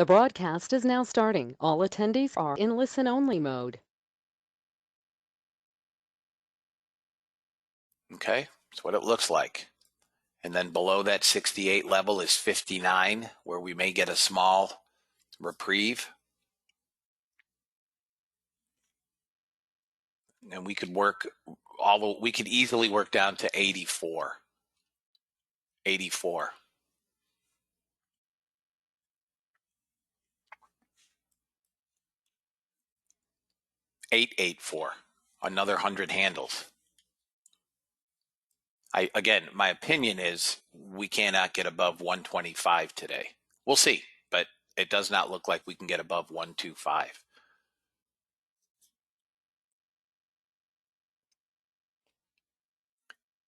The broadcast is now starting. All attendees are in listen-only mode. Okay, that's what it looks like. And then below that 68 level is 59, where we may get a small reprieve. And we could we could easily work down to 84. 84. 884. Another 100 handles. Again, my opinion is we cannot get above 125 today. We'll see, but it does not look like we can get above 125.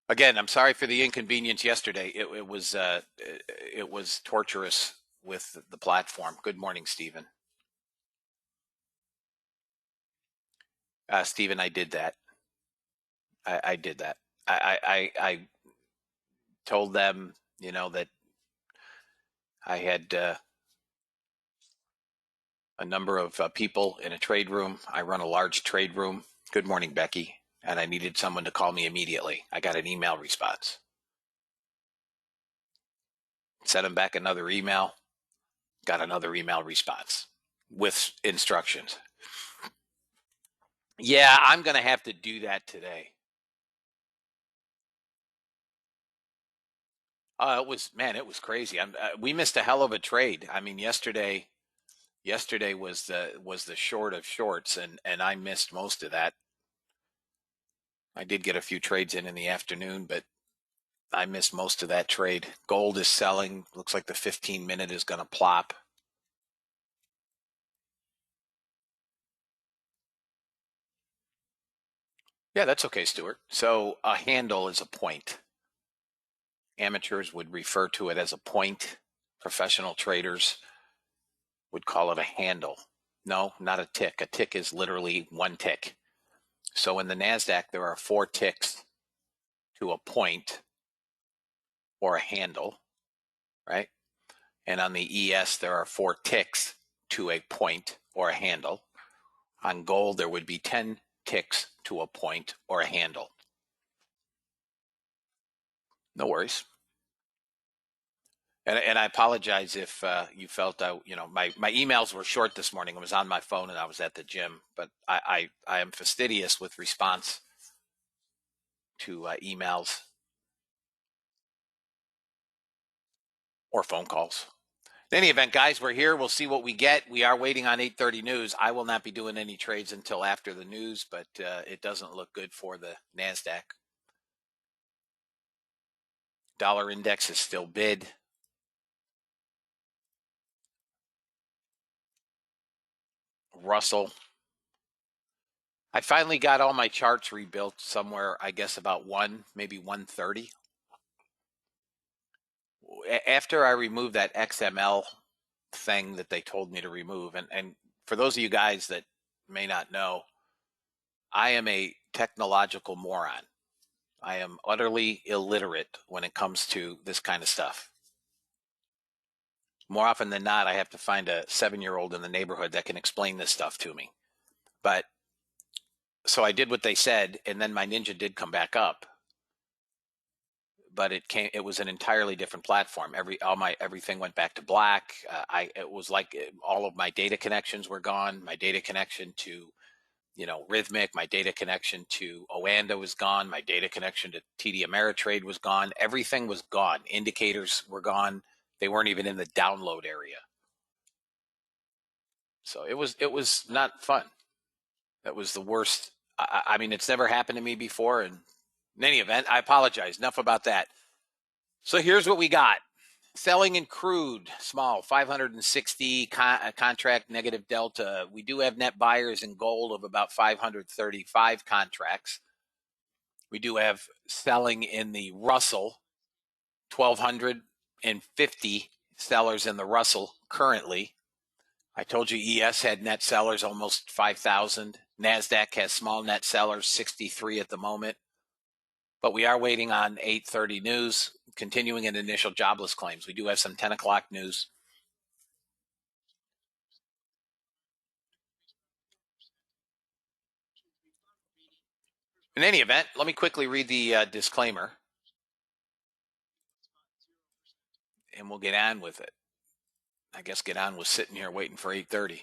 Again, I'm sorry for the inconvenience yesterday. It was torturous with the platform. Good morning, Stephen. Stephen, I did that. I did that. I told them, that I had a number of people in a trade room. I run a large trade room. Good morning, Becky. And I needed someone to call me immediately. I got an email response. Sent him back another email. Got another email response with instructions. Yeah, I'm going to have to do that today. It was crazy. We missed a hell of a trade. I mean, yesterday was the short of shorts, and I missed most of that. I did get a few trades in the afternoon, but I missed most of that trade. Gold is selling. Looks like the 15-minute is going to plop. Yeah, that's okay, Stuart. So a handle is a point. Amateurs would refer to it as a point. Professional traders would call it a handle. No, not a tick. A tick is literally one tick. So in the NASDAQ, there are 4 ticks to a point or a handle, right? And on the ES, there are 4 ticks to a point or a handle. On gold, there would be 10 ticks to a point or a handle. No worries. And I apologize if you felt my emails were short this morning. I was on my phone and I was at the gym, but I am fastidious with response to emails or phone calls. In any event, guys, we're here. We'll see what we get. We are waiting on 8:30 news. I will not be doing any trades until after the news, but it doesn't look good for the NASDAQ. Dollar index is still bid. Russell. I finally got all my charts rebuilt somewhere, I guess about maybe 130. After I removed that XML thing that they told me to remove, and for those of you guys that may not know, I am a technological moron. I am utterly illiterate when it comes to this kind of stuff. More often than not, I have to find a 7-year-old in the neighborhood that can explain this stuff to me. But so I did what they said, and then my Ninja did come back up. But it was an entirely different platform. Everything went back to black. It was like all of my data connections were gone. My data connection to Rhythmic, my data connection to Oanda was gone. My data connection to TD Ameritrade was gone. Everything was gone. Indicators were gone. They weren't even in the download area. So it was not fun. That was the worst. I mean, it's never happened to me before. And in any event, I apologize. Enough about that. So here's what we got. Selling in crude, small, 560 contract negative delta. We do have net buyers in gold of about 535 contracts. We do have selling in the Russell, 1,250 sellers in the Russell currently. I told you ES had net sellers almost 5,000. NASDAQ has small net sellers, 63 at the moment. But we are waiting on 8:30 news, continuing in initial jobless claims. We do have some 10 o'clock news. In any event, let me quickly read the disclaimer, and we'll get on with it. I guess get on with sitting here waiting for 8:30.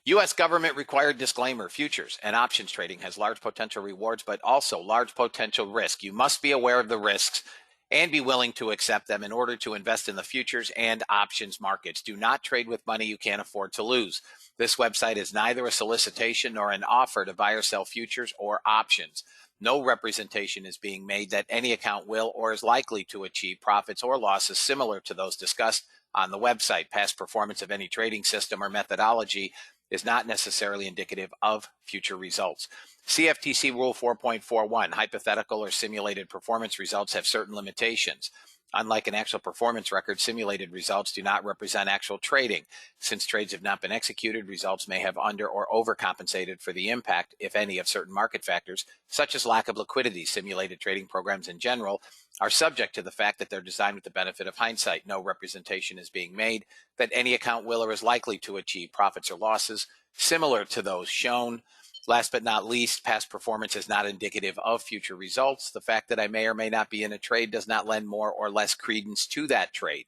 U.S. government required disclaimer: futures and options trading has large potential rewards, but also large potential risk. You must be aware of the risks and be willing to accept them in order to invest in the futures and options markets. Do not trade with money you can't afford to lose. This website is neither a solicitation nor an offer to buy or sell futures or options. No representation is being made that any account will or is likely to achieve profits or losses similar to those discussed on the website. Past performance of any trading system or methodology is not necessarily indicative of future results. CFTC Rule 4.41, hypothetical or simulated performance results have certain limitations. Unlike an actual performance record, simulated results do not represent actual trading. Since trades have not been executed, results may have under or overcompensated for the impact, if any, of certain market factors, such as lack of liquidity. Simulated trading programs in general are subject to the fact that they're designed with the benefit of hindsight. No representation is being made that any account will or is likely to achieve profits or losses similar to those shown. Last but not least, past performance is not indicative of future results. The fact that I may or may not be in a trade does not lend more or less credence to that trade.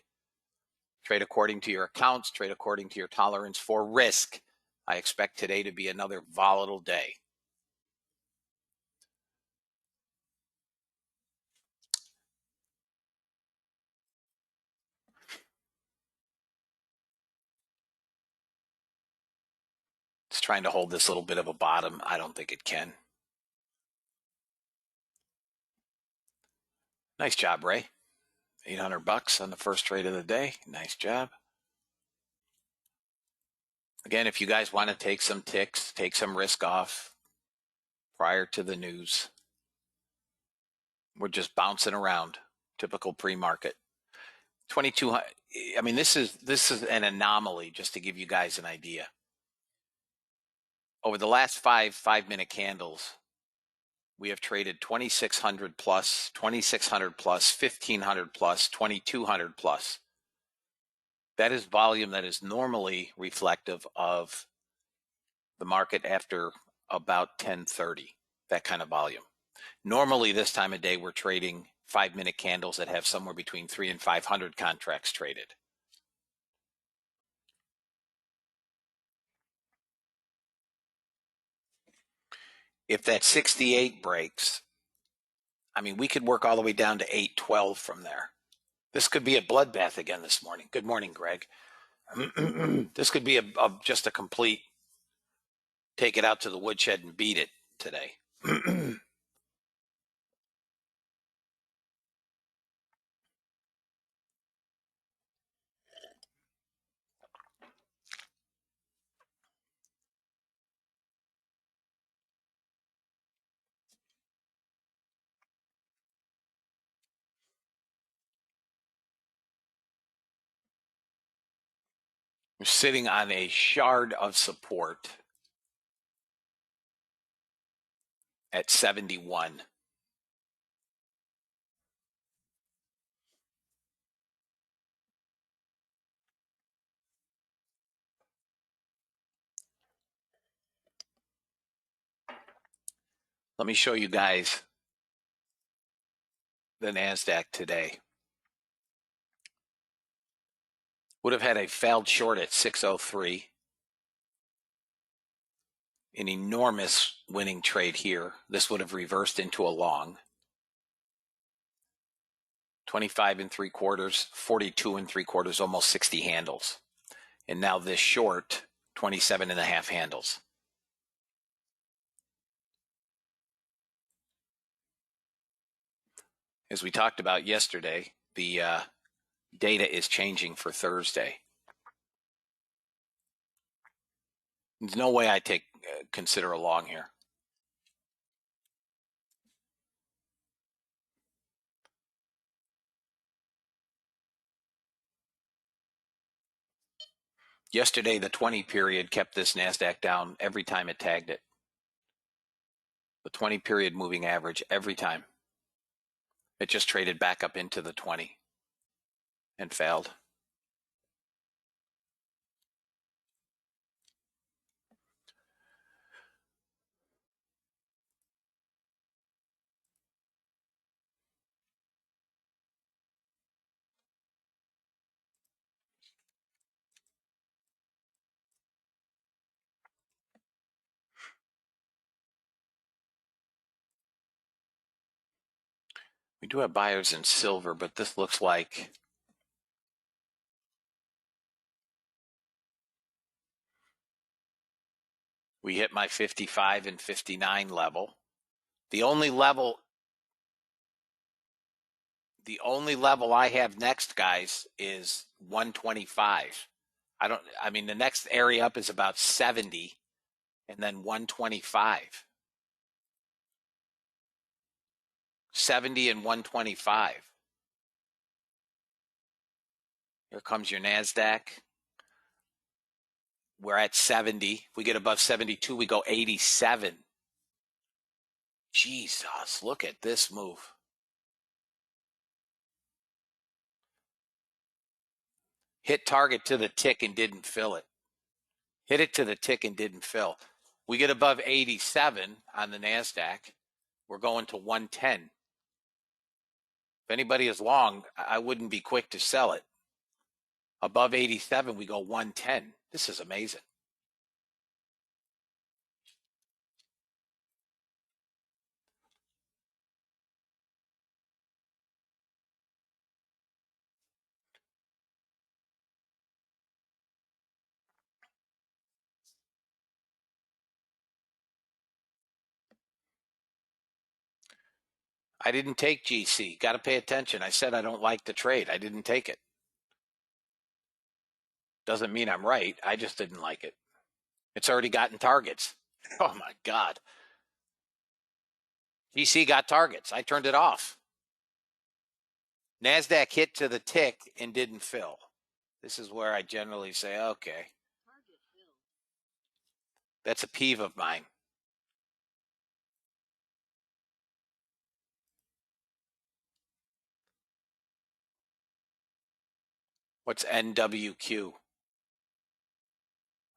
Trade according to your accounts, trade according to your tolerance for risk. I expect today to be another volatile day. It's trying to hold this little bit of a bottom. I don't think it can. Nice job, Ray. $800 on the first trade of the day. Nice job. Again, if you guys want to take some ticks, take some risk off prior to the news, we're just bouncing around. Typical pre-market. 2200. I mean, this is an anomaly, just to give you guys an idea. Over the last 5-minute candles, we have traded 2,600 plus, 2,600 plus, 1,500 plus, 2,200 plus. That is volume that is normally reflective of the market after about 10:30, that kind of volume. Normally this time of day, we're trading 5-minute candles that have somewhere between 300 and 500 contracts traded. If that 68 breaks, I mean, we could work all the way down to 812 from there. This could be a bloodbath again this morning. Good morning, Greg. This could be just a complete take it out to the woodshed and beat it today. We're sitting on a shard of support at 71. Let me show you guys the NASDAQ today. Would have had a failed short at 603. An enormous winning trade here. This would have reversed into a long. 25 3/4, 42 3/4, almost 60 handles. And now this short, 27.5 handles. As we talked about yesterday, the data is changing for Thursday. There's no way I consider a long here. Yesterday, the 20 period kept this NASDAQ down every time it tagged it. The 20 period moving average every time. It just traded back up into the 20 and failed. We do have buyers in silver, but this looks like we hit my 55 and 59 level. The only level I have next, guys, is 125. I mean, the next area up is about 70 and then 125. 70 and 125. Here comes your NASDAQ. We're at 70. If we get above 72, we go 87. Jesus, look at this move. Hit target to the tick and didn't fill it. Hit it to the tick and didn't fill. We get above 87 on the NASDAQ. We're going to 110. If anybody is long, I wouldn't be quick to sell it. Above 87, we go 110. This is amazing. I didn't take GC. Got to pay attention. I said I don't like the trade. I didn't take it. Doesn't mean I'm right. I just didn't like it. It's already gotten targets. Oh my God. GC got targets. I turned it off. NASDAQ hit to the tick and didn't fill. This is where I generally say, okay. That's a peeve of mine. What's NWQ?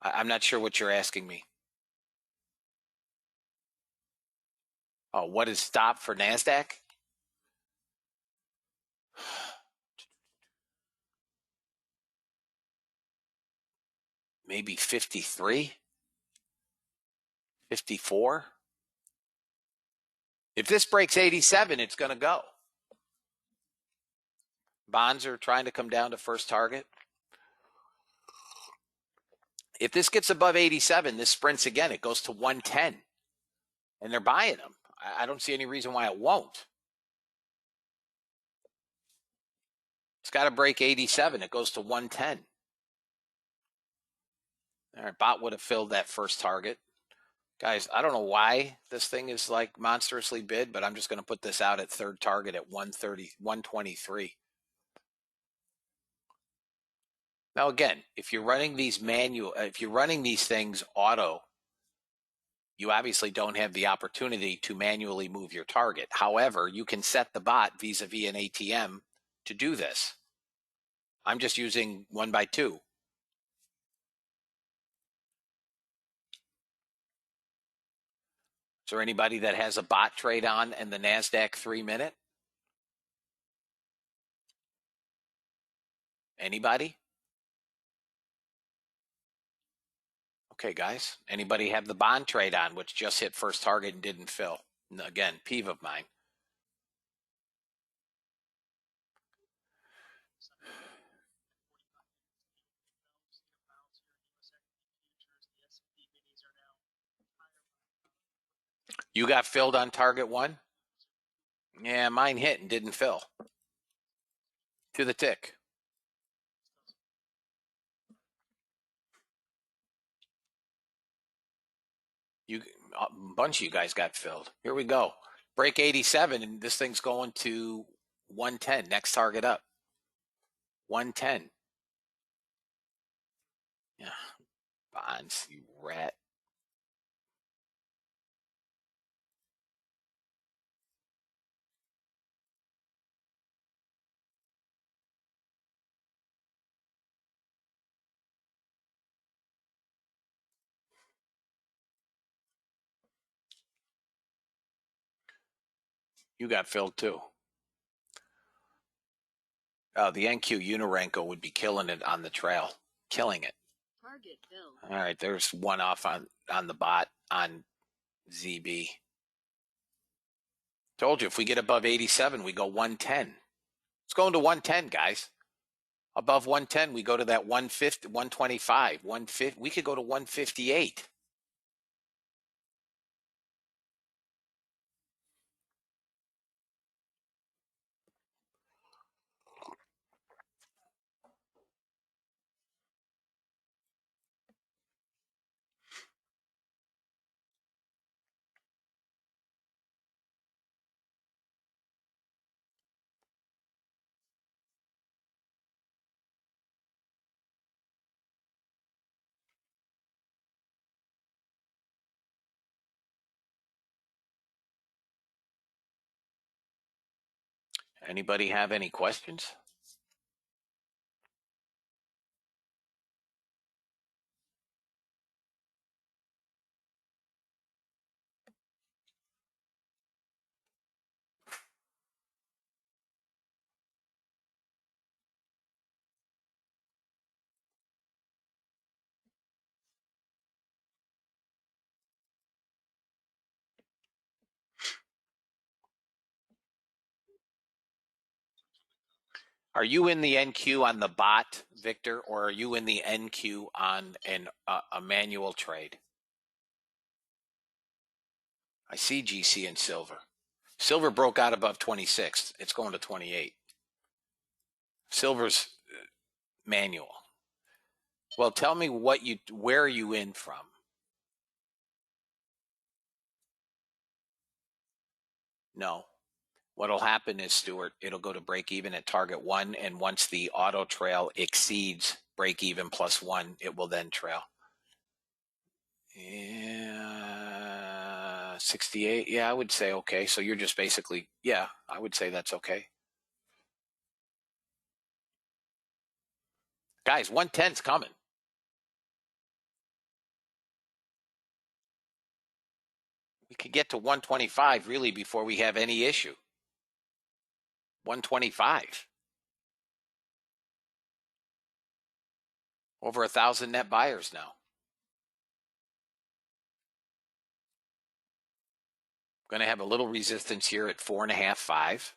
I'm not sure what you're asking me. Oh, what is stop for NASDAQ? Maybe 53? 54? If this breaks 87, it's going to go. Bonds are trying to come down to first target. If this gets above 87, this sprints again. It goes to 110. And they're buying them. I don't see any reason why it won't. It's got to break 87. It goes to 110. All right, bot would have filled that first target. Guys, I don't know why this thing is like monstrously bid, but I'm just going to put this out at third target at 130, 123. Now, again, if you're running these things auto, you obviously don't have the opportunity to manually move your target. However, you can set the bot vis-a-vis an ATM to do this. I'm just using 1x2. Is there anybody that has a bot trade on and the NASDAQ 3-minute? Anybody? Okay, guys. Anybody have the bond trade on, which just hit first target and didn't fill? Again, peeve of mine. You got filled on target one? Yeah, mine hit and didn't fill. To the tick. A bunch of you guys got filled. Here we go. Break 87, and this thing's going to 110. Next target up. 110. Yeah. Bonds, you rat. You got filled too. The NQ Unirenko would be killing it on the trail. Killing it. Target filled. All right, there's one off on the bot on ZB. Told you, if we get above 87, we go 110. It's going to 110, guys. Above 110, we go to that 150, 125, 150. We could go to 158. Anybody have any questions? Are you in the NQ on the bot, Victor, or are you in the NQ on a manual trade? I see GC and silver. Silver broke out above 26. It's going to 28. Silver's manual. Well, tell me where are you in from? No. What'll happen is, Stuart, it'll go to break even at target 1, and once the auto trail exceeds break even plus 1, it will then trail. Yeah, 68. Yeah, I would say okay. So you're just basically, yeah, I would say that's okay. Guys, 110's coming. We could get to 125 really before we have any issue. 125. Over 1,000 net buyers now. Going to have a little resistance here at 4.5, 5.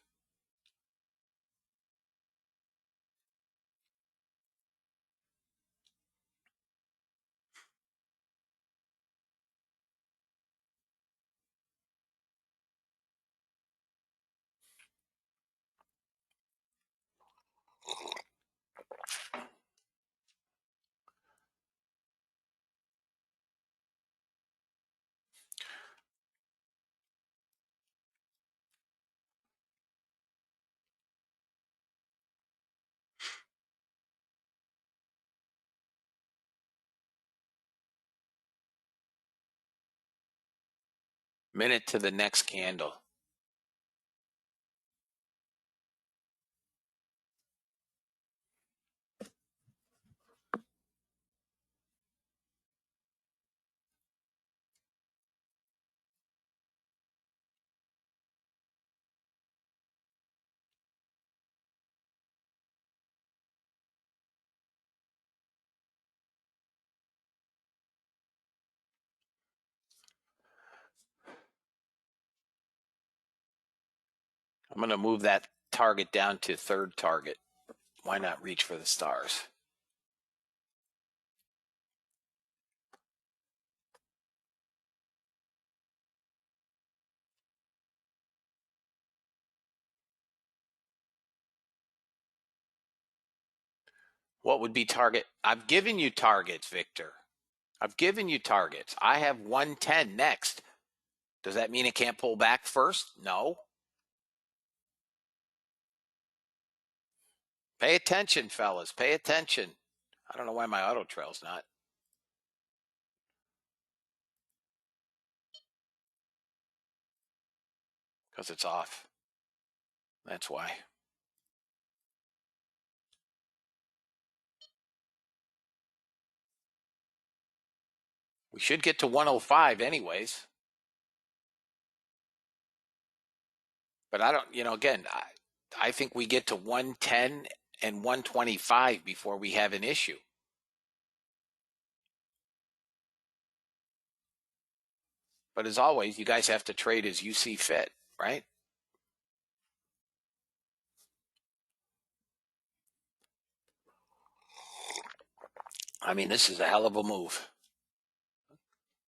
Minute to the next candle. I'm going to move that target down to third target. Why not reach for the stars? What would be target? I've given you targets, Victor. I've given you targets. I have 110 next. Does that mean it can't pull back first? No. Pay attention, fellas. Pay attention. I don't know why my auto trail's not. Because it's off. That's why. We should get to 105 anyways. But I don't, again, I think we get to 110 and 125 before we have an issue. But as always, you guys have to trade as you see fit, right? I mean, this is a hell of a move.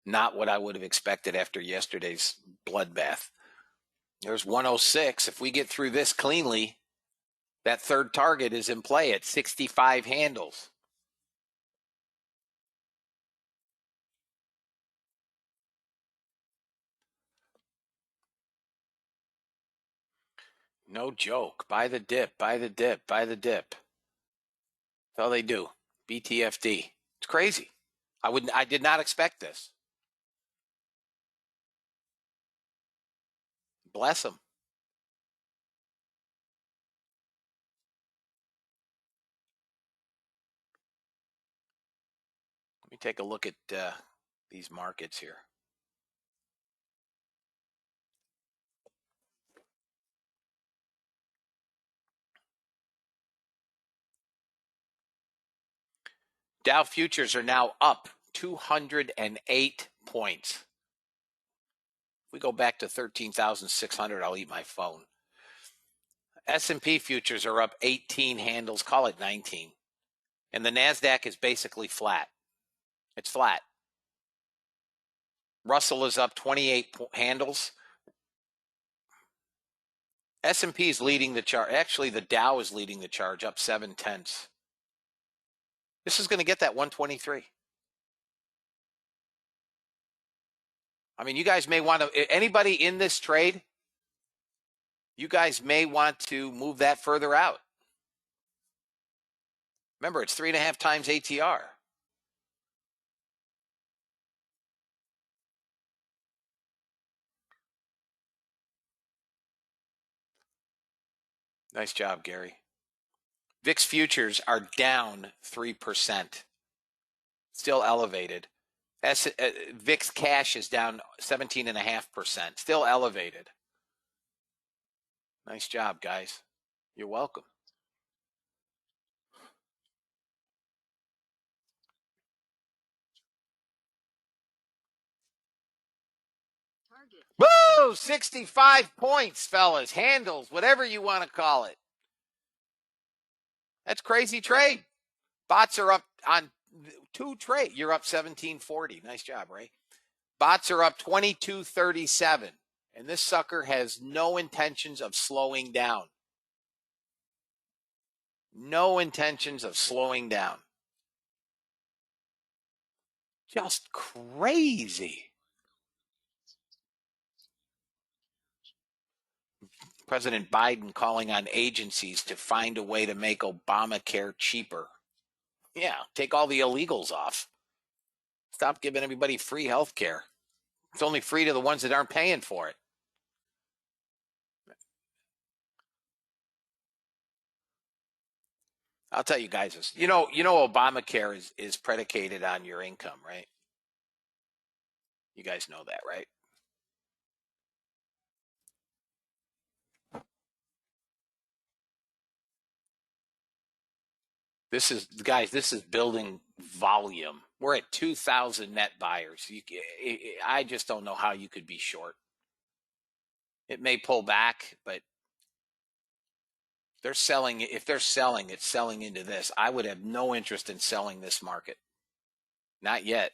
Not what I would have expected after yesterday's bloodbath. There's 106. If we get through this cleanly, that third target is in play at 65 handles. No joke. Buy the dip, buy the dip, buy the dip. That's all they do. BTFD. It's crazy. I did not expect this. Bless them. Let me take a look at these markets here. Dow futures are now up 208 points. If we go back to 13,600, I'll eat my phone. S&P futures are up 18 handles, call it 19. And the NASDAQ is basically flat. It's flat. Russell is up 28 handles. S&P is leading the chart. Actually, the Dow is leading the charge, up 0.7. This is going to get that 123. I mean, you guys may want to, anybody in this trade, you guys may want to move that further out. Remember, it's 3.5 times ATR. Nice job, Gary. VIX futures are down 3%. Still elevated. VIX cash is down 17.5%. Still elevated. Nice job, guys. You're welcome. Woo! 65 points, fellas. Handles, whatever you want to call it. That's crazy trade. Bots are up on 2 trade. You're up 1740. Nice job, Ray. Bots are up 2237. And this sucker has no intentions of slowing down. No intentions of slowing down. Just crazy. President Biden calling on agencies to find a way to make Obamacare cheaper. Yeah, take all the illegals off. Stop giving everybody free health care. It's only free to the ones that aren't paying for it. I'll tell you guys this. You know Obamacare is predicated on your income, right? You guys know that, right? This is building volume. We're at 2,000 net buyers. I just don't know how you could be short. It may pull back, but they're selling. If they're selling, it's selling into this. I would have no interest in selling this market. Not yet.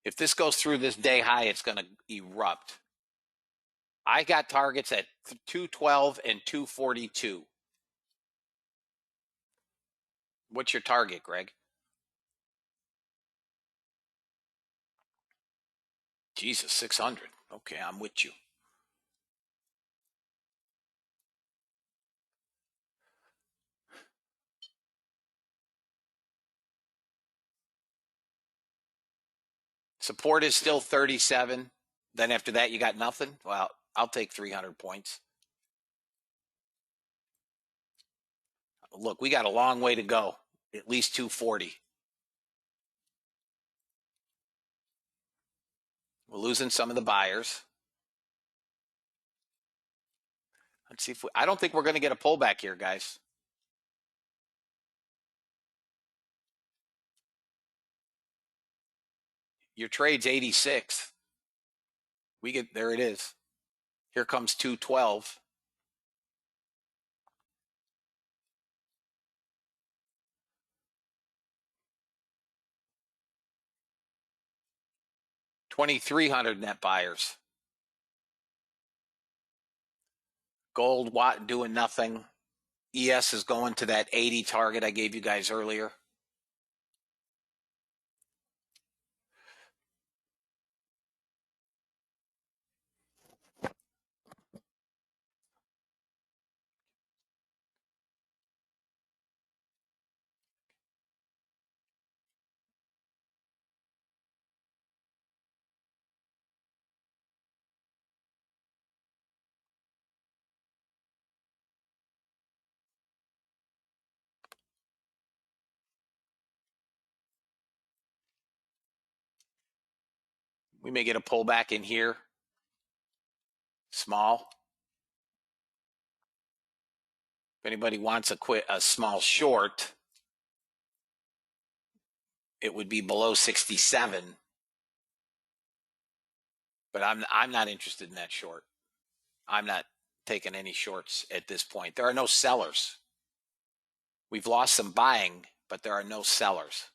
If this goes through this day high, it's going to erupt. I got targets at 212 and 242. What's your target, Greg? Jesus, 600. Okay, I'm with you. Support is still 37. Then after that, you got nothing? Well, I'll take 300 points. Look, we got a long way to go. At least 240. We're losing some of the buyers. Let's see if I don't think we're going to get a pullback here, guys. Your trade's 86. There it is. Here comes 212. 2,300 net buyers. Gold, Watt doing nothing. ES is going to that 80 target I gave you guys earlier. We may get a pullback in here. Small. If anybody wants a small short, it would be below 67. But I'm not interested in that short. I'm not taking any shorts at this point. There are no sellers. We've lost some buying, but there are no sellers.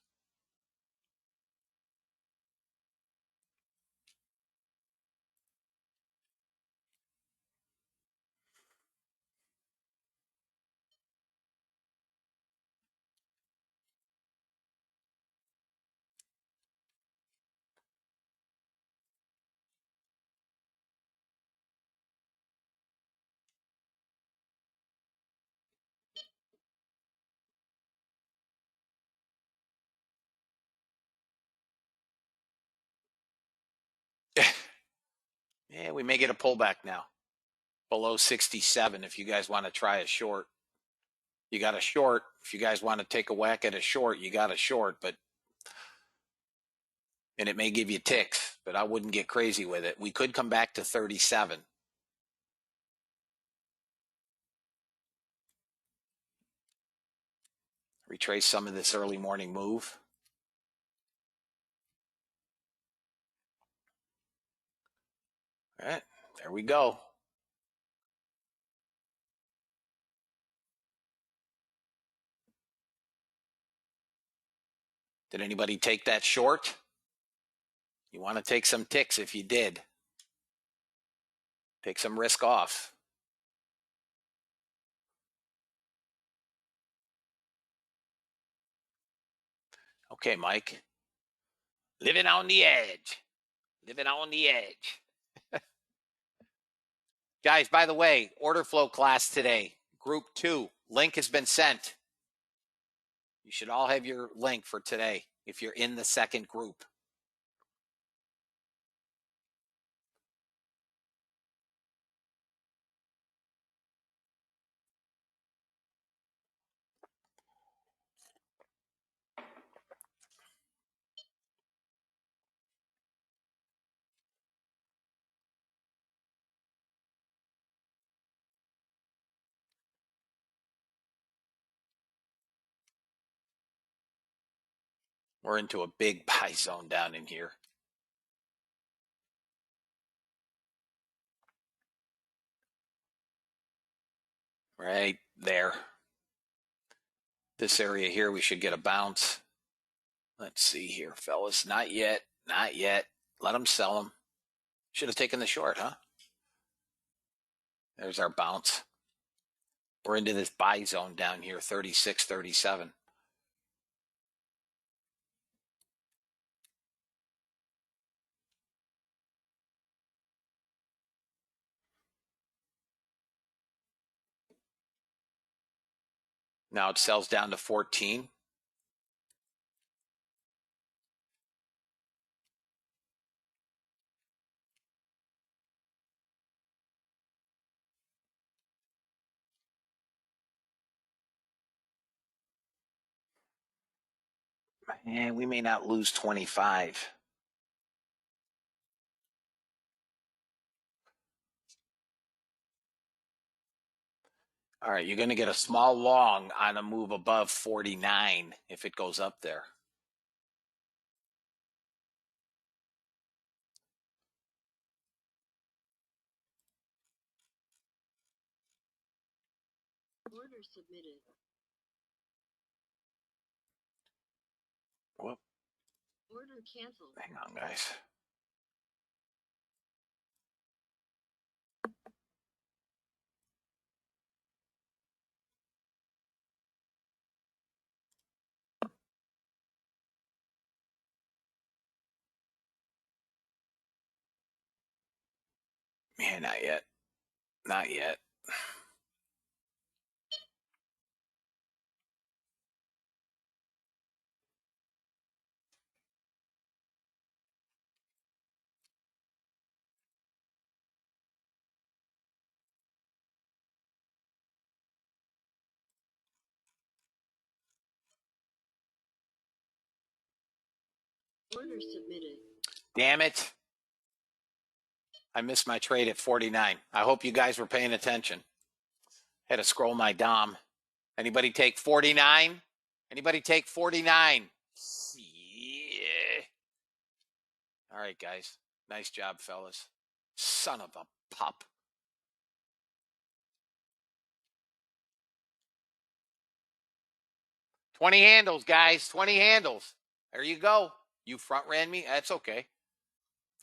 Yeah, we may get a pullback now. Below 67 if you guys want to try a short. You got a short. If you guys want to take a whack at a short, you got a short, and it may give you ticks, but I wouldn't get crazy with it. We could come back to 37. Retrace some of this early morning move. All right, there we go. Did anybody take that short? You want to take some ticks if you did. Take some risk off. Okay, Mike. Living on the edge. Living on the edge. Guys, by the way, order flow class today, group 2. Link has been sent. You should all have your link for today if you're in the second group. We're into a big buy zone down in here. Right there. This area here, we should get a bounce. Let's see here, fellas. Not yet. Not yet. Let them sell them. Should have taken the short, huh? There's our bounce. We're into this buy zone down here, 36, 37. Now it sells down to 14. And we may not lose 25. All right, you're going to get a small long on a move above 49 if it goes up there. Order submitted. Whoop. Order canceled. Hang on, guys. Man, not yet. Not yet. Order submitted. Damn it. I missed my trade at 49. I hope you guys were paying attention. Had to scroll my DOM. Anybody take 49? Anybody take 49? Yeah. All right, guys. Nice job, fellas. Son of a pup. $20 handles, guys. 20 handles. There you go. You front ran me. That's okay.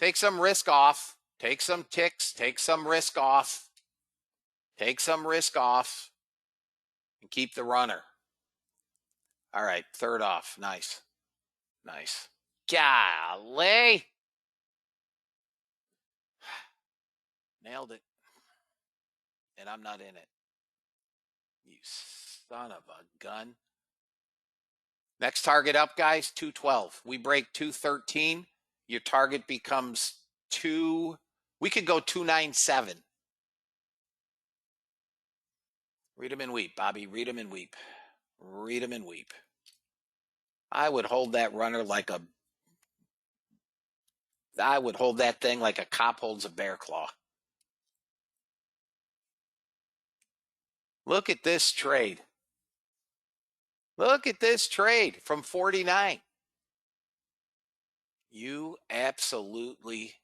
Take some risk off. Take some ticks. Take some risk off. Take some risk off. And keep the runner. All right. Third off. Nice. Nice. Golly. Nailed it. And I'm not in it. You son of a gun. Next target up, guys, 212. We break 213. Your target becomes we could go 297. Read them and weep, Bobby. Read them and weep. Read them and weep. I would hold that runner I would hold that thing like a cop holds a bear claw. Look at this trade. Look at this trade from 49. You absolutely.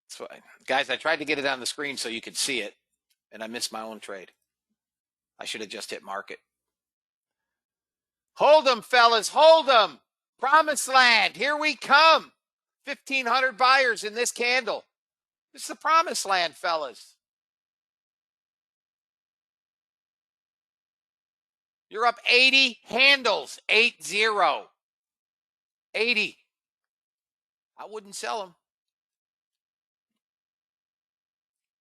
It's fine. Guys, I tried to get it on the screen so you could see it, and I missed my own trade. I should have just hit market. Hold them, fellas. Hold them. Promised land. Here we come. 1,500 buyers in this candle. This is the promised land, fellas. You're up 80 handles. 80. 80. I wouldn't sell them.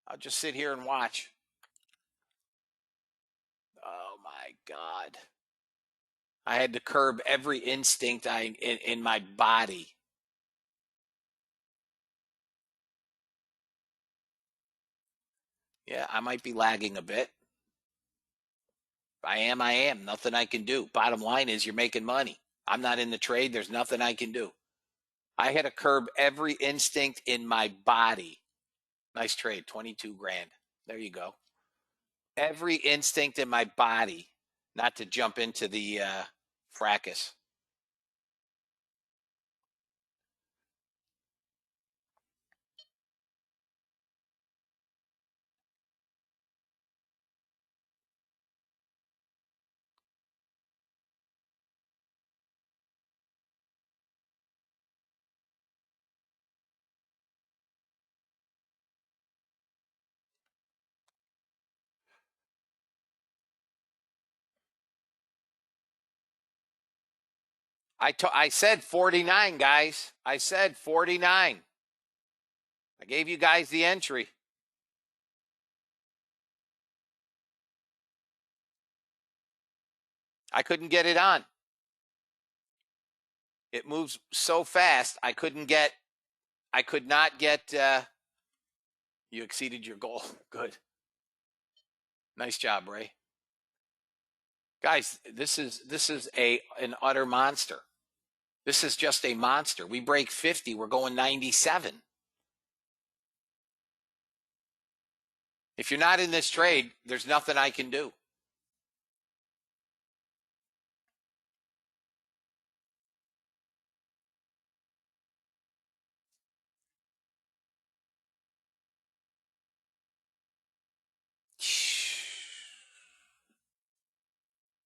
I'll just sit here and watch. Oh, my God. I had to curb every instinct in my body. Yeah, I might be lagging a bit. If I am. Nothing I can do. Bottom line is you're making money. I'm not in the trade. There's nothing I can do. I had to curb every instinct in my body. Nice trade, 22 grand. There you go. Every instinct in my body not to jump into the fracas. I said 49, guys. I said 49. I gave you guys the entry. I couldn't get it on. It moves so fast. I could not get. You exceeded your goal. Good. Nice job, Ray. Guys, this is an utter monster. This is just a monster. We break 50. We're going 97. If you're not in this trade, there's nothing I can do.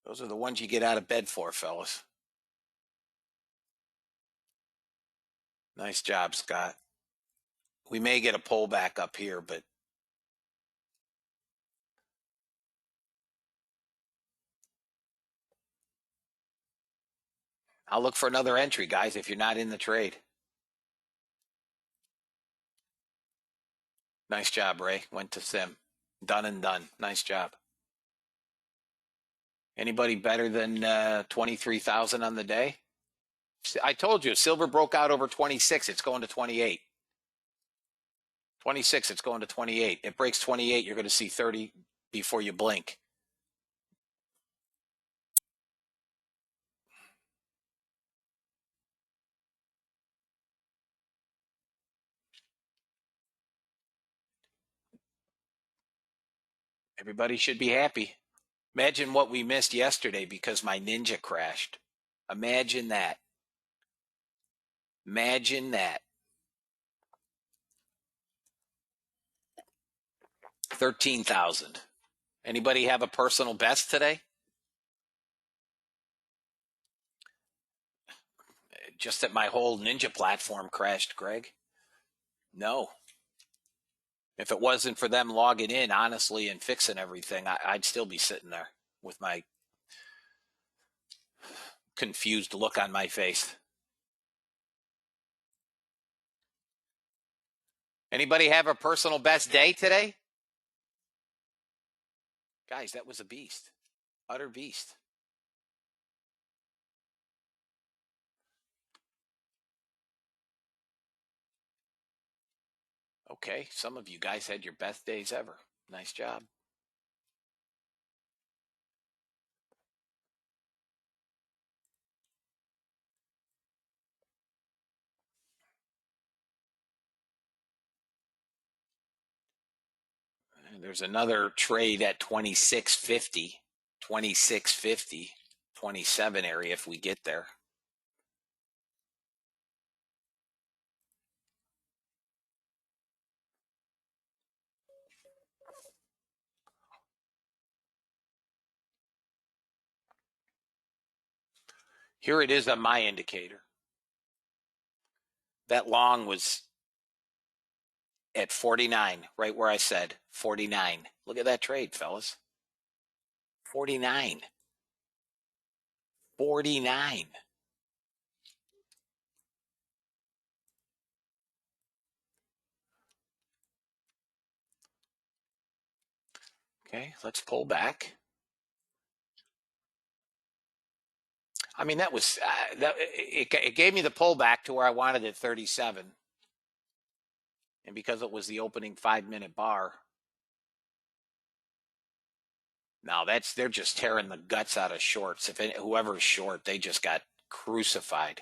Those are the ones you get out of bed for, fellas. Nice job, Scott. We may get a pullback up here, but I'll look for another entry, guys, if you're not in the trade. Nice job, Ray. Went to sim. Done and done. Nice job. Anybody better than 23,000 on the day? I told you, silver broke out over 26. It's going to 28. 26, it's going to 28. It breaks 28, you're going to see 30 before you blink. Everybody should be happy. Imagine what we missed yesterday because my Ninja crashed. Imagine that. Imagine that. 13,000. Anybody have a personal best today? Just that my whole Ninja platform crashed, Greg. No. If it wasn't for them logging in, honestly, and fixing everything, I'd still be sitting there with my confused look on my face. Anybody have a personal best day today? Guys, that was a beast. Utter beast. Okay, some of you guys had your best days ever. Nice job. And there's another trade at 2650, 2650, 27 area if we get there. Here it is on my indicator. That long was at 49, right where I said 49. Look at that trade, fellas. 49. 49. Okay, let's pull back. I mean, that was it gave me the pullback to where I wanted at 37. And because it was the opening 5-minute bar, now they're just tearing the guts out of shorts. If whoever's short, they just got crucified.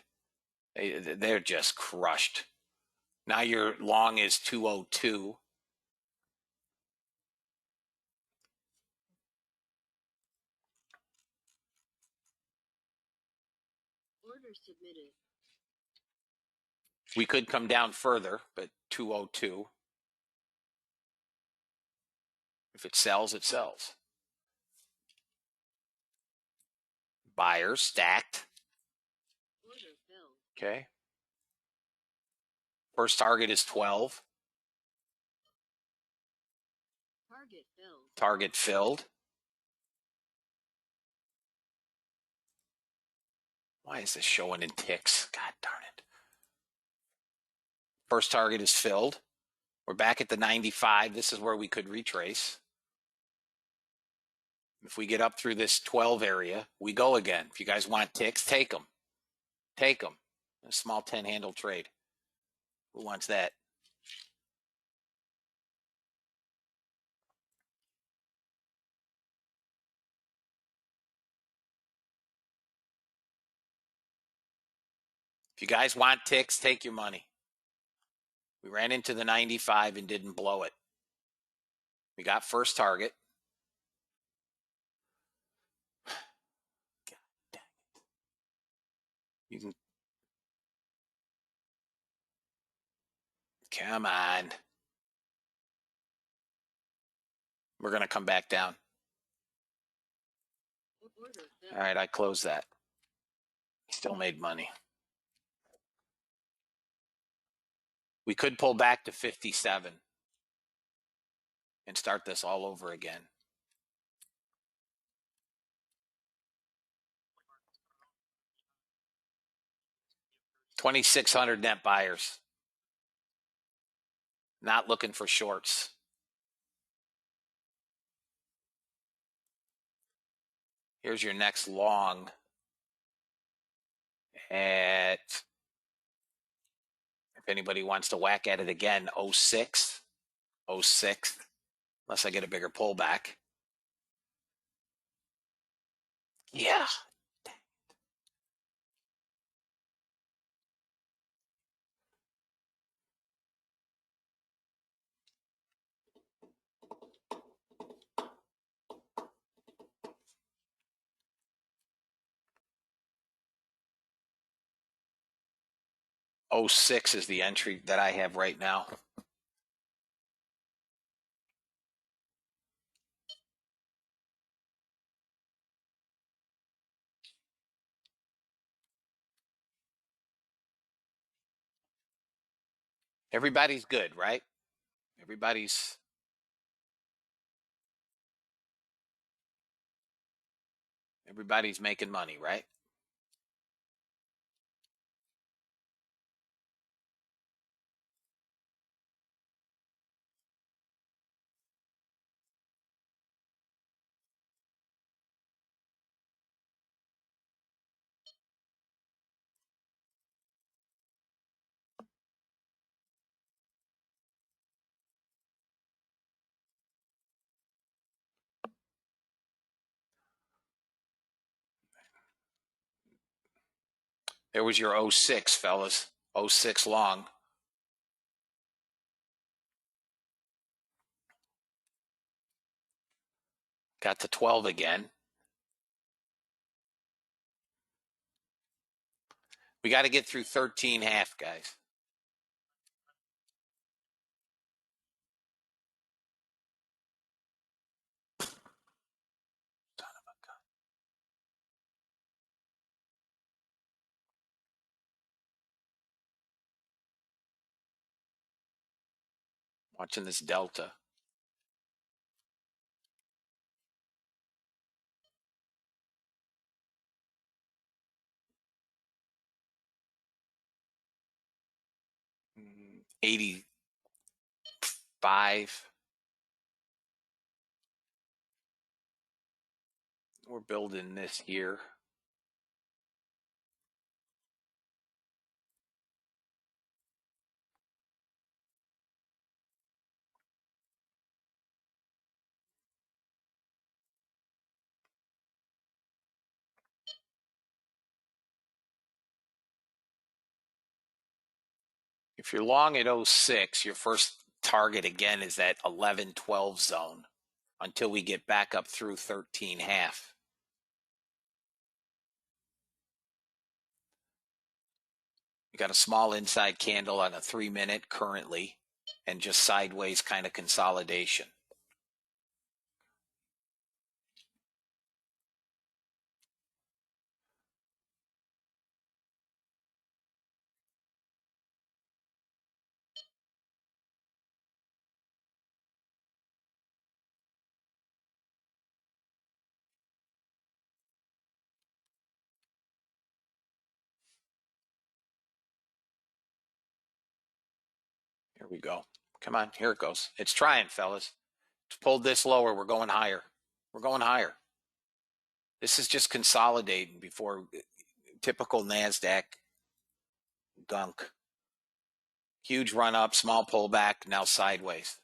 They're just crushed. Now your long is 202. Order submitted. We could come down further, but 202. If it sells, it sells. Buyers stacked. Order filled. Okay. First target is 12. Target filled. Target filled. Why is this showing in ticks? God darn it. First target is filled. We're back at the 95. This is where we could retrace. If we get up through this 12 area, we go again. If you guys want ticks, take them. Take them. A small 10 handle trade. Who wants that? If you guys want ticks, take your money. We ran into the 95 and didn't blow it. We got first target. God dang it. You can. Come on. We're going to come back down. Order filled. All right, I closed that. Still made money. We could pull back to 57 and start this all over again. $2,600 net buyers. Not looking for shorts. Here's your next long at, if anybody wants to whack at it again, 06, 06, unless I get a bigger pullback. Yeah. '06 is the entry that I have right now. Everybody's good, right? Everybody's making money, right? There was your '06, fellas. '06 long. Got to 12 again. We got to get through 13.5, guys. Son of a gun. Watching this delta. Mm, 85. We're building this here. If you're long at '06, your first target again is that 11-12 zone until we get back up through 13.5. We got a small inside candle on a 3-minute currently, and just sideways kind of consolidation. Here we go. Come on, here it goes. It's trying, fellas. It's pulled this lower. We're going higher. We're going higher. This is just consolidating before typical NASDAQ gunk. Huge run up, small pullback, now sideways.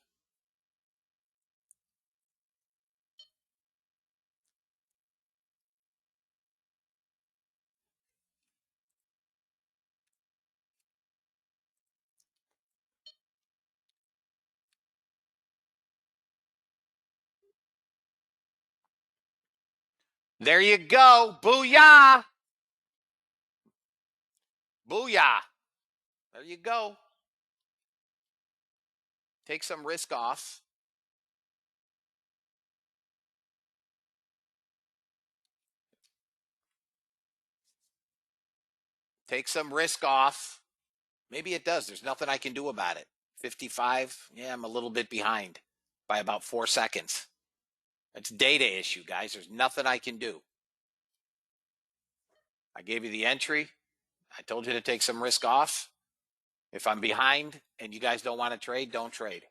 There you go. Booyah. Booyah. There you go. Take some risk off. Take some risk off. Maybe it does. There's nothing I can do about it. 55. Yeah, I'm a little bit behind by about 4 seconds. It's data issue, guys. There's nothing I can do. I gave you the entry. I told you to take some risk off. If I'm behind and you guys don't want to trade, don't trade.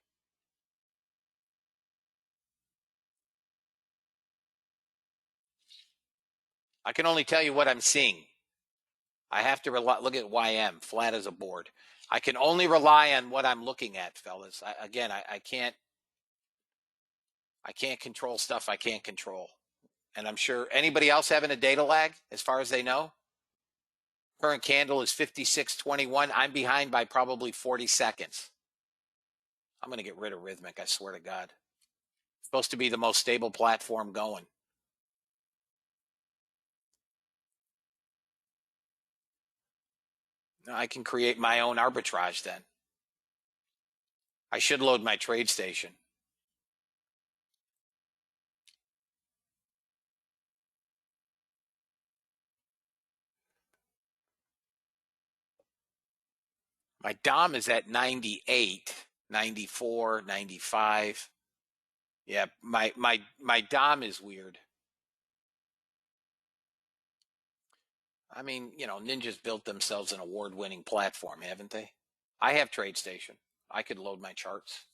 I can only tell you what I'm seeing. I have to look at YM, flat as a board. I can only rely on what I'm looking at, fellas. I can't control stuff I can't control. And I'm sure anybody else having a data lag as far as they know? Current candle is 56.21. I'm behind by probably 40 seconds. I'm going to get rid of Rhythmic, I swear to God. It's supposed to be the most stable platform going. I can create my own arbitrage then. I should load my trade station. My DOM is at 98, 94, 95. Yeah, my DOM is weird. I mean, Ninja's built themselves an award-winning platform, haven't they? I have TradeStation. I could load my charts.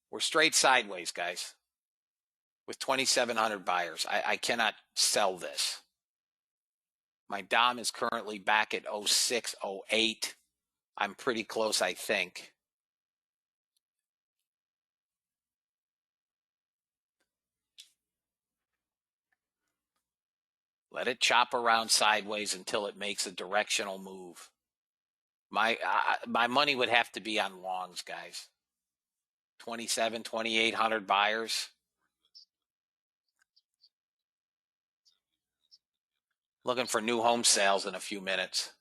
We're straight sideways, guys, with 2,700 buyers. I cannot sell this. My DOM is currently back at 06, 08. I'm pretty close, I think. Let it chop around sideways until it makes a directional move. My money would have to be on longs, guys. 27, 2,800 buyers. Looking for new home sales in a few minutes.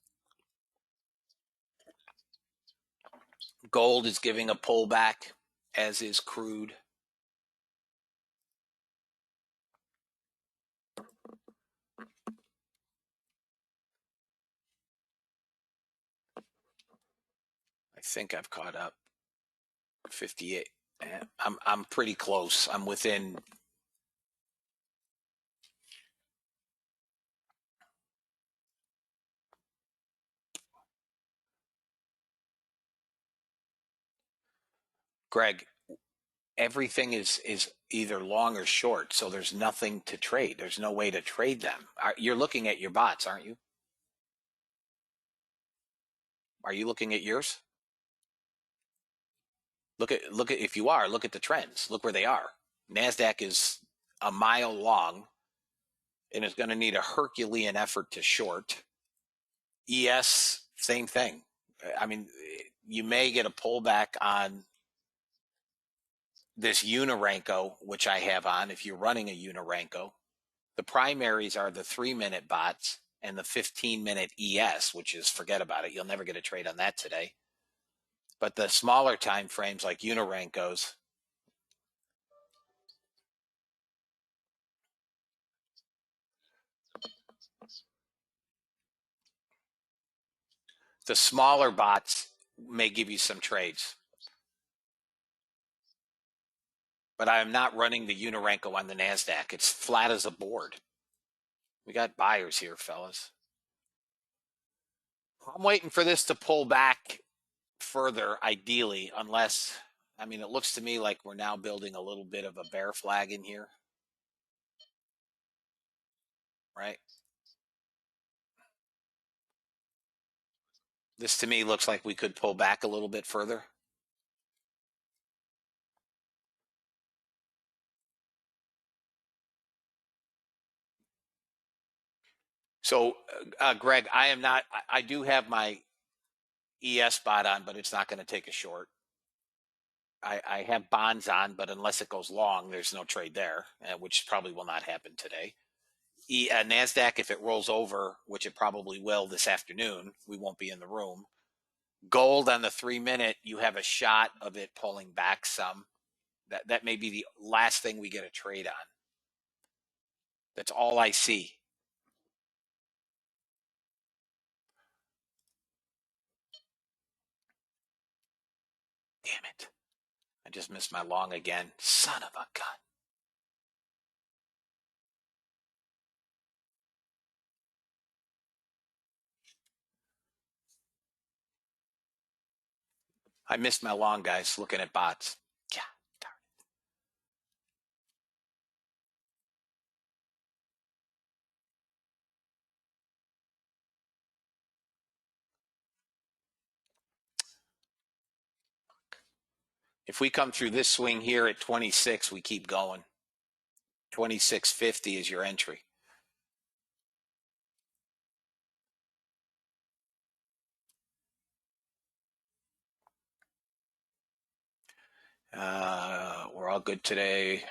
Gold is giving a pullback, as is crude. I think I've caught up. 58. I'm pretty close. I'm within. Greg, everything is either long or short, so there's nothing to trade. There's no way to trade them. You're looking at your bots, aren't you? Are you looking at yours? Look at if you are, look at the trends. Look where they are. NASDAQ is a mile long and is going to need a Herculean effort to short. ES, same thing. I mean, you may get a pullback on this Unirenko, which I have on if you're running a Unirenko. The primaries are the 3-minute bots and the 15-minute ES, which is, forget about it. You'll never get a trade on that today. But the smaller time frames like Unirenkos, the smaller bots may give you some trades. But I am not running the Unirenko on the NASDAQ. It's flat as a board. We got buyers here, fellas. I'm waiting for this to pull back further, ideally, unless, I mean, it looks to me like we're now building a little bit of a bear flag in here. Right? This to me looks like we could pull back a little bit further. So, Greg, I do have my ES spot on, but it's not going to take a short. I have bonds on, but unless it goes long, there's no trade there, which probably will not happen today. NASDAQ, if it rolls over, which it probably will this afternoon, we won't be in the room. Gold on the 3-minute, you have a shot of it pulling back some. That may be the last thing we get a trade on. That's all I see. Damn it. I just missed my long again. Son of a gun. I missed my long, guys, looking at bots. Yeah, darn. If we come through this swing here at 26, we keep going. 26.50 is your entry. We're all good today.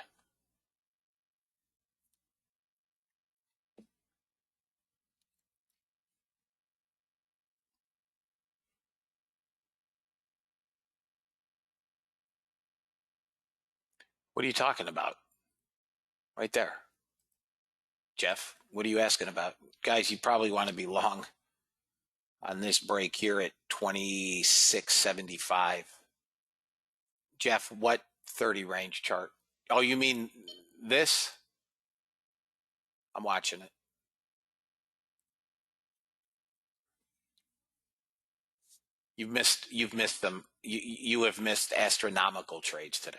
What are you talking about? Right there. Jeff, what are you asking about? Guys, you probably want to be long on this break here at 26.75. Jeff, what 30 range chart? Oh, you mean this? I'm watching it. You've missed them. You have missed astronomical trades today.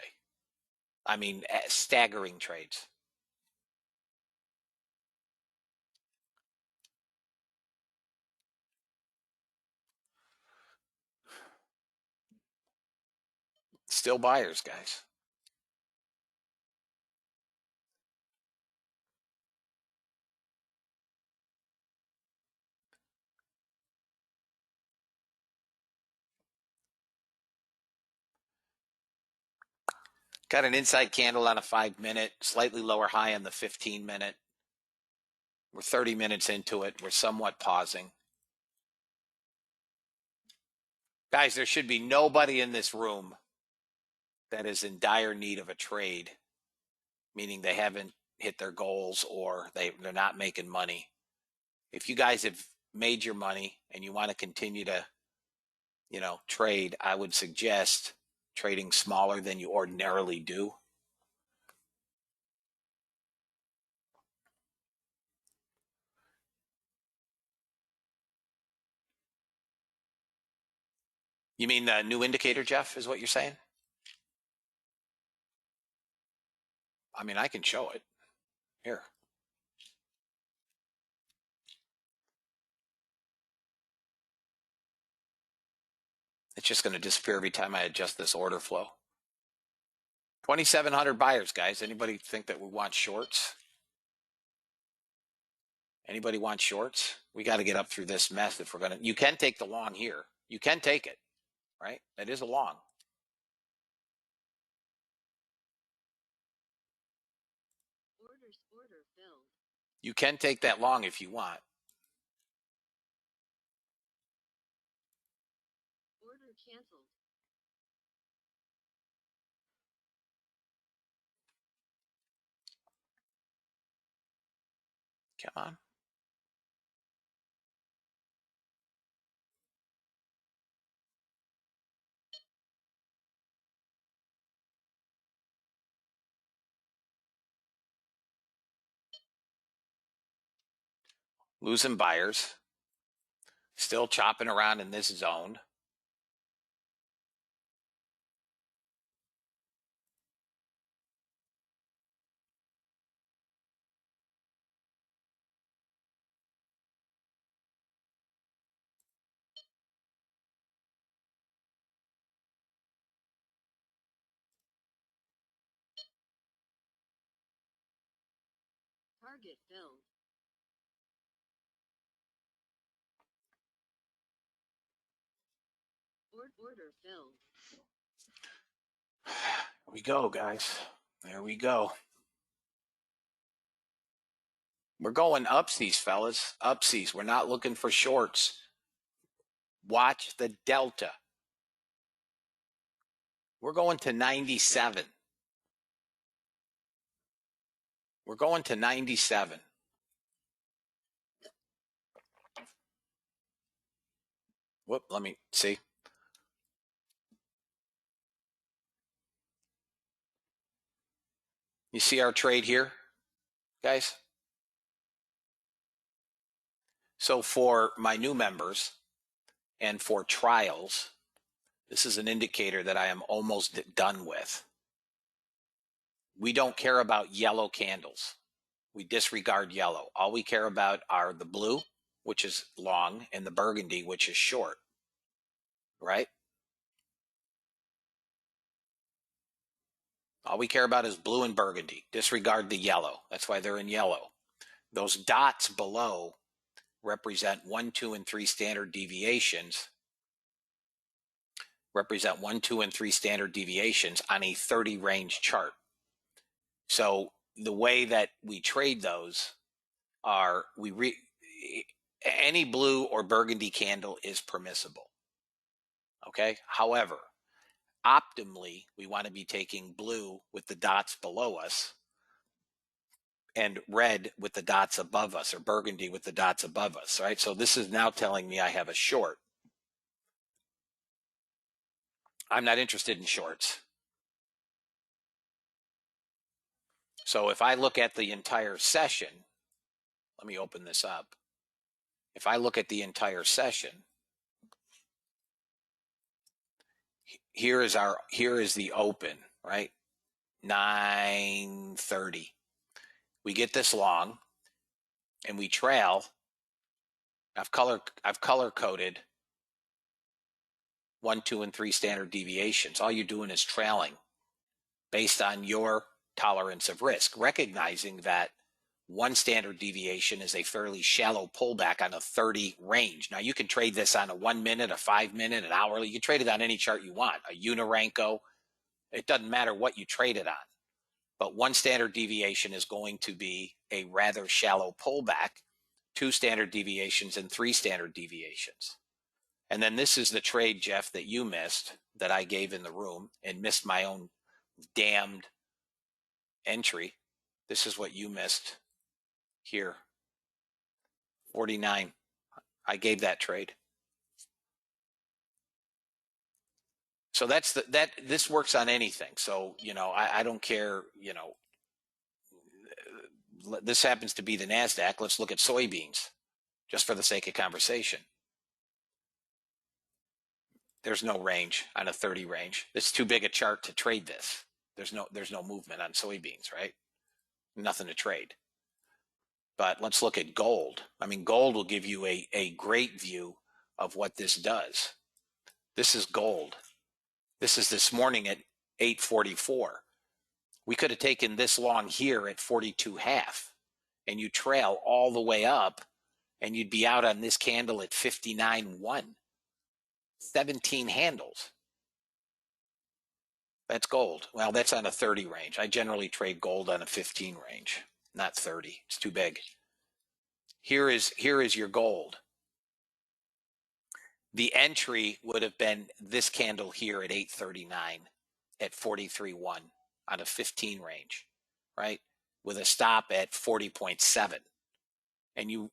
I mean, staggering trades. Still buyers, guys. Got an inside candle on a 5-minute, slightly lower high on the 15-minute. We're 30 minutes into it. We're somewhat pausing. Guys, there should be nobody in this room that is in dire need of a trade, meaning they haven't hit their goals or they're not making money. If you guys have made your money and you want to continue to, trade, I would suggest trading smaller than you ordinarily do. You mean the new indicator, Jeff, is what you're saying? I mean, I can show it. Here. It's just going to disappear every time I adjust this order flow. 2,700 buyers, guys. Anybody think that we want shorts? Anybody want shorts? We got to get up through this mess if we're going to. You can take the long here. You can take it, right? That is a long. Order filled. You can take that long if you want. Order canceled. Come on. Losing buyers. Still chopping around in this zone. Target filled. Order filled. Here we go, guys. There we go. We're going upsies, fellas. Upsies. We're not looking for shorts. Watch the delta. We're going to 97. We're going to 97. Whoop, let me see. You see our trade here, guys? So for my new members and for trials, This is an indicator that I am almost done with. We don't care about yellow candles. We disregard yellow. All we care about are the blue, which is long, and the burgundy, which is short, right? All we care about is blue and burgundy. Disregard the yellow. That's why they're in yellow. Those dots below represent 1, 2, and 3 standard deviations. Represent 1, 2, and 3 standard deviations on a 30 range chart. So the way that we trade those are any blue or burgundy candle is permissible. Okay. However, optimally, we want to be taking blue with the dots below us and red with the dots above us, or burgundy with the dots above us, right? So this is now telling me I have a short. I'm not interested in shorts. So if I look at the entire session, let me open this up. If I look at the entire session, here is the open, right? 9:30. We get this long and we trail. I've color coded 1, 2, and 3 standard deviations. All you're doing is trailing based on your tolerance of risk, recognizing that 1 standard deviation is a fairly shallow pullback on a 30 range. Now you can trade this on a 1 minute, a 5 minute, an hourly. You can trade it on any chart you want, a Unirenko. It doesn't matter what you trade it on. But 1 standard deviation is going to be a rather shallow pullback, 2 standard deviations and 3 standard deviations. And then this is the trade, Jeff, that you missed, that I gave in the room and missed my own damned entry. This is what you missed here. 49. I gave that trade. So this works on anything. So, I don't care, this happens to be the NASDAQ. Let's look at soybeans just for the sake of conversation. There's no range on a 30 range. It's too big a chart to trade this. There's no movement on soybeans, right? Nothing to trade. But let's look at gold. I mean, gold will give you a great view of what this does. This is gold. This is this morning at 844. We could have taken this long here at 42.5, and you trail all the way up, and you'd be out on this candle at 59.1. 17 handles. That's gold. Well, that's on a 30 range. I generally trade gold on a 15 range, not 30. It's too big. Here is your gold. The entry would have been this candle here at 839 at 43.1 on a 15 range, right? With a stop at 40.7. And you